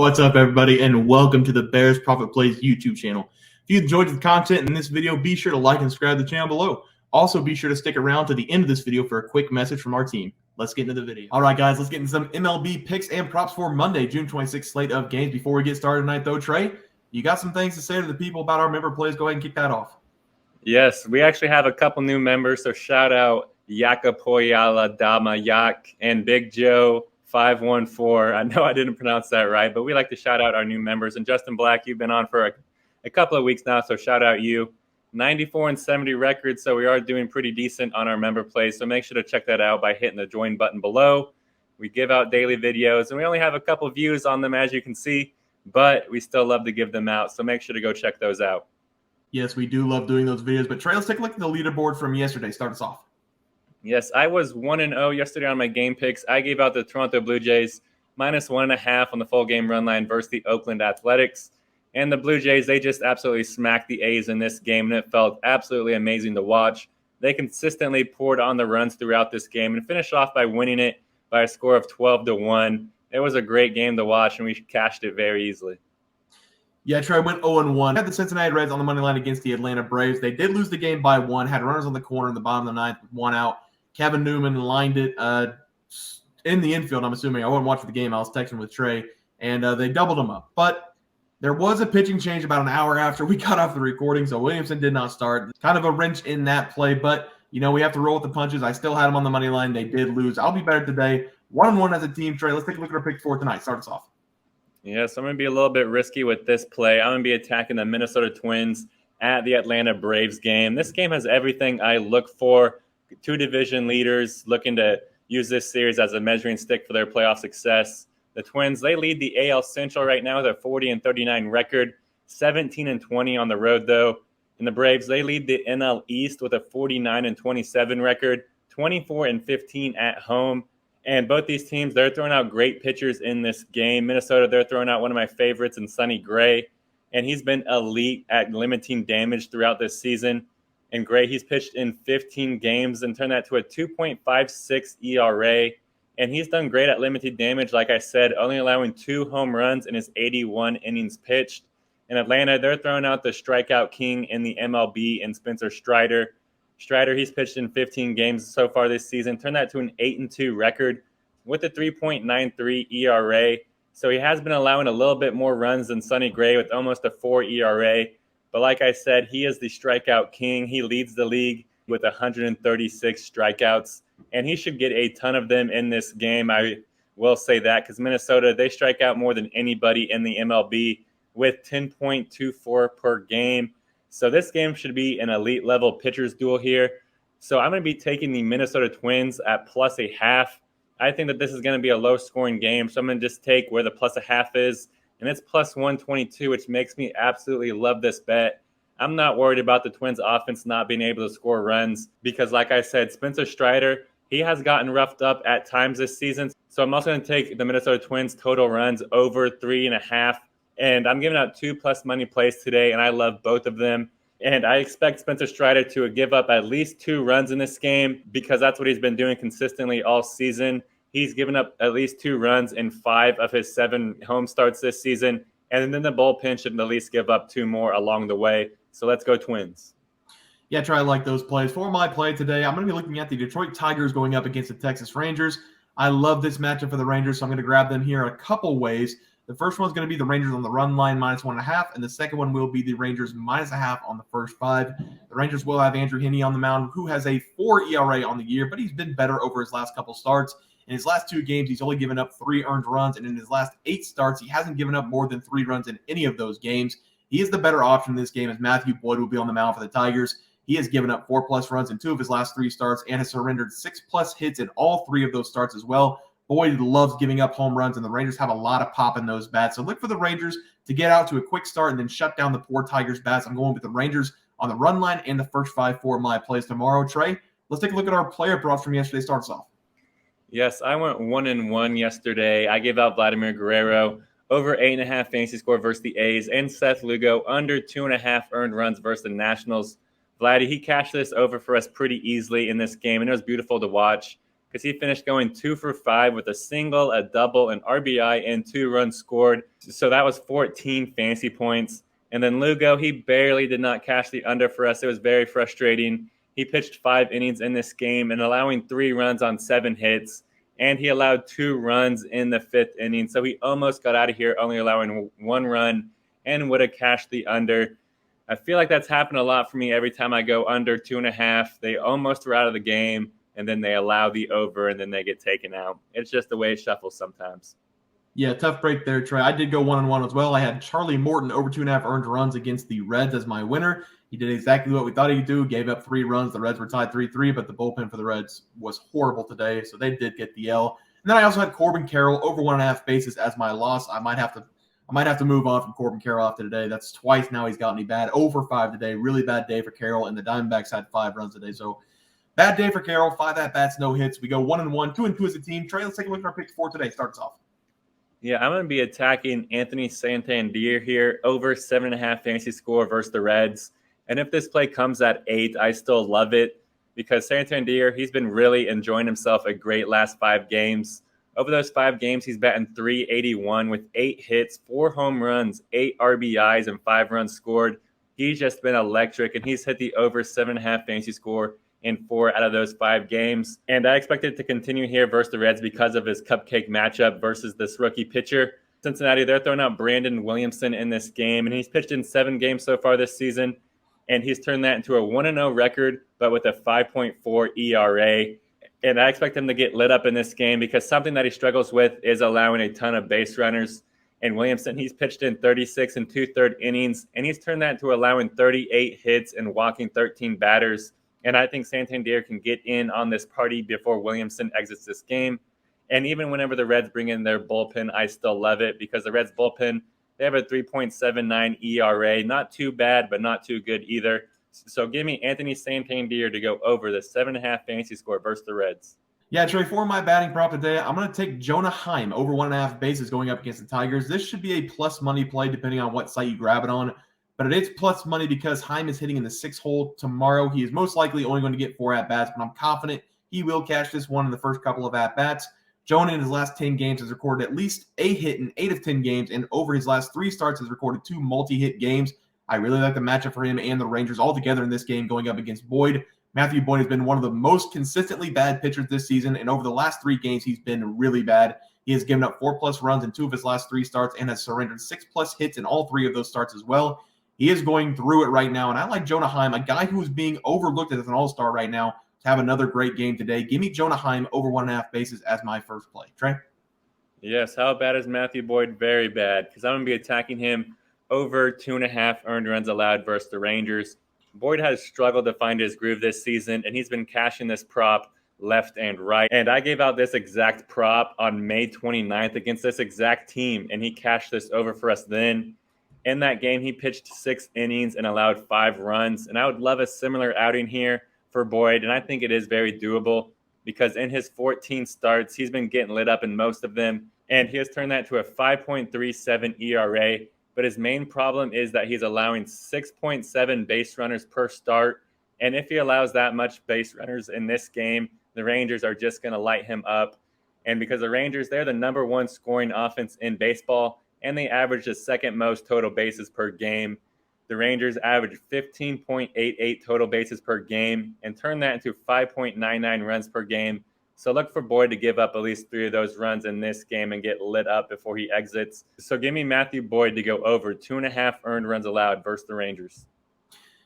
What's up, everybody, and welcome to the Bears Profit Plays YouTube channel. If you enjoyed the content in this video, be sure to like and subscribe to the channel below. Also, be sure to stick around to the end of this video for a quick message from our team. Let's get into the video. All right, guys, let's get into some MLB picks and props for Monday, June 26th slate of games. Before we get started tonight, though, Trey, you got some things to say to the people about our member plays? Go ahead and kick that off. Yes, we actually have a couple new members, so shout out Yakapoyala Dama Yak and Big Joe 514. I know I didn't pronounce that right, but we like to shout out our new members. And Justin Black, you've been on for a couple of weeks now, so shout out you. 94-70 record, so we are doing pretty decent on our member plays, so make sure to check that out by hitting the join button below. We give out daily videos, and we only have a couple views on them, as you can see, but we still love to give them out, so make sure to go check those out. Yes, we do love doing those videos, but Trey, let's take a look at the leaderboard from yesterday. Start us off. Yes, I was 1-0 yesterday on my game picks. I gave out the Toronto Blue Jays -1.5 on the full game run line versus the Oakland Athletics. And the Blue Jays, they just absolutely smacked the A's in this game, and it felt absolutely amazing to watch. They consistently poured on the runs throughout this game and finished off by winning it by a score of 12-1. It was a great game to watch, and we cashed it very easily. Yeah, Trey went 0-1. Had the Cincinnati Reds on the money line against the Atlanta Braves. They did lose the game by 1, had runners on the corner in the bottom of the ninth with 1 out. Kevin Newman lined it in the infield, I'm assuming. I wasn't watching the game. I was texting with Trey, and they doubled him up. But there was a pitching change about an hour after we got off the recording, so Williamson did not start. Kind of a wrench in that play, but, you know, we have to roll with the punches. I still had them on the money line. They did lose. I'll be better today. 1-1 as a team, Trey. Let's take a look at our picks for tonight. Start us off. Yes, I'm going to be a little bit risky with this play. I'm going to be attacking the Minnesota Twins at the Atlanta Braves game. This game has everything I look for. Two division leaders looking to use this series as a measuring stick for their playoff success. The Twins, they lead the AL Central right now with a 40-39 record, 17-20 on the road, though. And the Braves, they lead the NL East with a 49-27 record, 24-15 at home. And both these teams, they're throwing out great pitchers in this game. Minnesota, they're throwing out one of my favorites in Sonny Gray, and he's been elite at limiting damage throughout this season. And Gray, he's pitched in 15 games and turned that to a 2.56 ERA. And he's done great at limited damage, like I said, only allowing 2 home runs in his 81 innings pitched. In Atlanta, they're throwing out the strikeout king in the MLB in Spencer Strider. Strider, he's pitched in 15 games so far this season, turned that to an 8-2 record with a 3.93 ERA. So he has been allowing a little bit more runs than Sonny Gray with almost a 4 ERA. But like I said, he is the strikeout king. He leads the league with 136 strikeouts, and he should get a ton of them in this game. I will say that because Minnesota, they strike out more than anybody in the MLB with 10.24 per game. So this game should be an elite level pitchers duel here. So I'm going to be taking the Minnesota Twins at +0.5. I think that this is going to be a low scoring game. So I'm going to just take where the +0.5 is. And it's +122, which makes me absolutely love this bet. I'm not worried about the Twins offense not being able to score runs because, like I said, Spencer Strider, he has gotten roughed up at times this season. So I'm also going to take the Minnesota Twins total runs over 3.5. And I'm giving out 2+ money plays today, and I love both of them. And I expect Spencer Strider to give up at least 2 runs in this game because that's what he's been doing consistently all season. He's given up at least 2 runs in 5 of his 7 home starts this season. And then the bullpen should at least give up 2 more along the way. So let's go Twins. Yeah, Trey, I like those plays. For my play today, I'm going to be looking at the Detroit Tigers going up against the Texas Rangers. I love this matchup for the Rangers, so I'm going to grab them here a couple ways. The first one is going to be the Rangers on the run line -1.5, and the second one will be the Rangers -0.5 on the first 5. The Rangers will have Andrew Heaney on the mound, who has a 4 ERA on the year, but he's been better over his last couple starts. In his last 2 games, he's only given up 3 earned runs, and in his last 8 starts, he hasn't given up more than 3 runs in any of those games. He is the better option in this game as Matthew Boyd will be on the mound for the Tigers. He has given up 4+ runs in 2 of his last 3 starts and has surrendered 6+ hits in all 3 of those starts as well. Boyd loves giving up home runs, and the Rangers have a lot of pop in those bats. So look for the Rangers to get out to a quick start and then shut down the poor Tigers bats. I'm going with the Rangers on the run line and the first 5 for my plays tomorrow. Trey, let's take a look at our player props from yesterday. Starts off. Yes, I went 1-1 yesterday. I gave out Vladimir Guerrero over 8.5 fantasy score versus the A's, and Seth Lugo under 2.5 earned runs versus the Nationals. Vladdy, he cashed this over for us pretty easily in this game, and it was beautiful to watch. because he finished going 2 for 5 with a single, a double, an RBI, and 2 runs scored. So that was 14 fantasy points. And then Lugo, he barely did not cash the under for us. It was very frustrating. He pitched 5 innings in this game and allowing 3 runs on 7 hits. And he allowed 2 runs in the 5th inning. So he almost got out of here, only allowing 1 run, and would have cashed the under. I feel like that's happened a lot for me every time I go under 2.5. They almost are out of the game, and then they allow the over, and then they get taken out. It's just the way it shuffles sometimes. Yeah, tough break there, Trey. I did go 1-1 as well. I had Charlie Morton over 2.5 earned runs against the Reds as my winner. He did exactly what we thought he'd do, gave up 3 runs. The Reds were tied 3-3, but the bullpen for the Reds was horrible today, so they did get the L. And then I also had Corbin Carroll over 1.5 bases as my loss. I might have to move on from Corbin Carroll after today. That's twice now he's got me bad. Over 5 today. Really bad day for Carroll, and the Diamondbacks had 5 runs today. So bad day for Carroll. 5 at-bats, no hits. We go 1-1, 2-2 as a team. Trey, let's take a look at our picks for today. Starts off. Yeah, I'm going to be attacking Anthony Santander here, over 7.5 fantasy score versus the Reds. And if this play comes at 8, I still love it because Santander, he's been really enjoying himself a great last 5 games. Over those 5 games, he's batting .381 with 8 hits, 4 home runs, 8 RBIs, and 5 runs scored. He's just been electric, and he's hit the over 7.5 fantasy score in 4 out of those 5 games. And I expect it to continue here versus the Reds because of his cupcake matchup versus this rookie pitcher. Cincinnati, they're throwing out Brandon Williamson in this game, and he's pitched in 7 games so far this season, and he's turned that into a 1-0 record, but with a 5.4 ERA. And I expect him to get lit up in this game because something that he struggles with is allowing a ton of base runners. And Williamson, he's pitched in 36 and 2/3 innings, and he's turned that into allowing 38 hits and walking 13 batters. And I think Santander can get in on this party before Williamson exits this game. And even whenever the Reds bring in their bullpen, I still love it because the Reds bullpen, they have a 3.79 ERA. Not too bad, but not too good either. So give me Anthony Santander to go over the 7.5 fantasy score versus the Reds. Yeah, Trey, for my batting prop today, I'm going to take Jonah Heim over 1.5 bases going up against the Tigers. This should be a plus money play depending on what site you grab it on. But it is plus money because Heim is hitting in the 6th hole tomorrow. He is most likely only going to get 4 at-bats, but I'm confident he will catch this one in the first couple of at-bats. Jonah in his last 10 games has recorded at least a hit in 8 of 10 games, and over his last 3 starts has recorded 2 multi-hit games. I really like the matchup for him and the Rangers all together in this game going up against Boyd. Matthew Boyd has been one of the most consistently bad pitchers this season, and over the last 3 games, he's been really bad. He has given up 4+ runs in 2 of his last 3 starts and has surrendered 6+ hits in all 3 of those starts as well. He is going through it right now, and I like Jonah Heim, a guy who is being overlooked as an all-star right now, to have another great game today. Give me Jonah Heim over 1.5 bases as my first play. Trey? Yes, how bad is Matthew Boyd? Very bad, because I'm going to be attacking him over 2.5 earned runs allowed versus the Rangers. Boyd has struggled to find his groove this season, and he's been cashing this prop left and right. And I gave out this exact prop on May 29th against this exact team, and he cashed this over for us then. In that game, he pitched 6 innings and allowed 5 runs. And I would love a similar outing here for Boyd. And I think it is very doable because in his 14 starts, he's been getting lit up in most of them. And he has turned that to a 5.37 ERA. But his main problem is that he's allowing 6.7 base runners per start. And if he allows that much base runners in this game, the Rangers are just going to light him up. And because the Rangers, they're the number 1 scoring offense in baseball, and they average the 2nd most total bases per game. The Rangers average 15.88 total bases per game and turn that into 5.99 runs per game. So look for Boyd to give up at least 3 of those runs in this game and get lit up before he exits. So give me Matthew Boyd to go over 2.5 earned runs allowed versus the Rangers.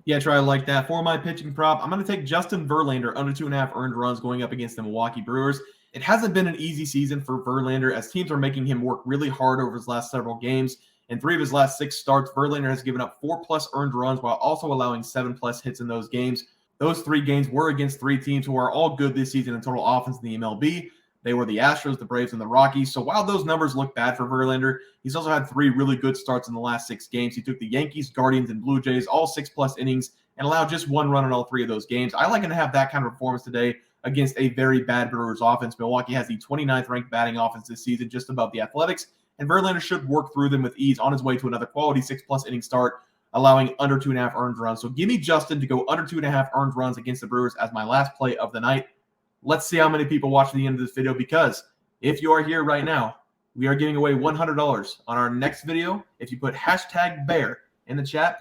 Yeah, Trey, I like that. For my pitching prop, I'm going to take Justin Verlander under 2.5 earned runs going up against the Milwaukee Brewers. It hasn't been an easy season for Verlander as teams are making him work really hard over his last several games. In 3 of his last 6 starts, Verlander has given up 4+ earned runs while also allowing 7+ hits in those games. Those 3 games were against 3 teams who are all good this season in total offense in the MLB. They were the Astros, the Braves, and the Rockies. So while those numbers look bad for Verlander, he's also had 3 really good starts in the last 6 games. He took the Yankees, Guardians, and Blue Jays, all 6+ innings, and allowed just 1 run in all 3 of those games. I like him to have that kind of performance today against a very bad Brewers offense. Milwaukee has the 29th ranked batting offense this season, just above the Athletics, and Verlander should work through them with ease on his way to another quality 6+ inning start, allowing under 2.5 earned runs. So give me Justin to go under 2.5 earned runs against the Brewers as my last play of the night. Let's see how many people watch the end of this video, because if you are here right now, we are giving away $100 on our next video. If you put hashtag bear in the chat,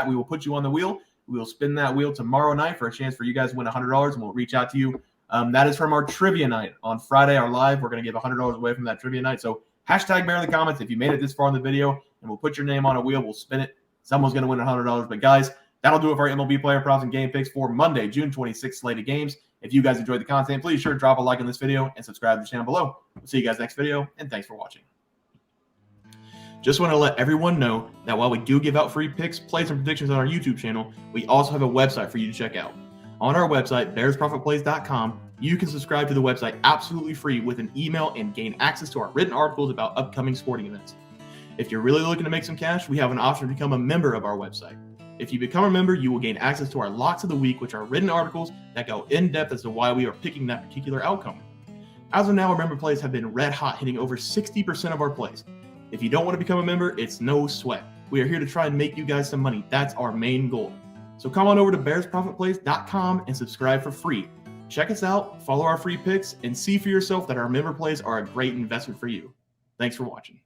we will put you on the wheel. We will spin that wheel tomorrow night for a chance for you guys to win $100, and we'll reach out to you. That is from our trivia night on Friday, our live. We're going to give $100 away from that trivia night. So hashtag bear in the comments if you made it this far in the video, and we'll put your name on a wheel. We'll spin it. Someone's going to win $100. But guys, that'll do it for our MLB player props and game picks for Monday, June 26th slated games. If you guys enjoyed the content, please sure to drop a like on this video and subscribe to the channel below. We'll see you guys next video, and thanks for watching. Just want to let everyone know that while we do give out free picks, plays, and predictions on our YouTube channel, we also have a website for you to check out. On our website, bearsprofitplays.com, you can subscribe to the website absolutely free with an email and gain access to our written articles about upcoming sporting events. If you're really looking to make some cash, we have an option to become a member of our website. If you become a member, you will gain access to our Locks of the Week, which are written articles that go in depth as to why we are picking that particular outcome. As of now, our member plays have been red hot, hitting over 60% of our plays. If you don't want to become a member, it's no sweat. We are here to try and make you guys some money. That's our main goal. So come on over to bearsprofitplays.com and subscribe for free. Check us out, follow our free picks, and see for yourself that our member plays are a great investment for you. Thanks for watching.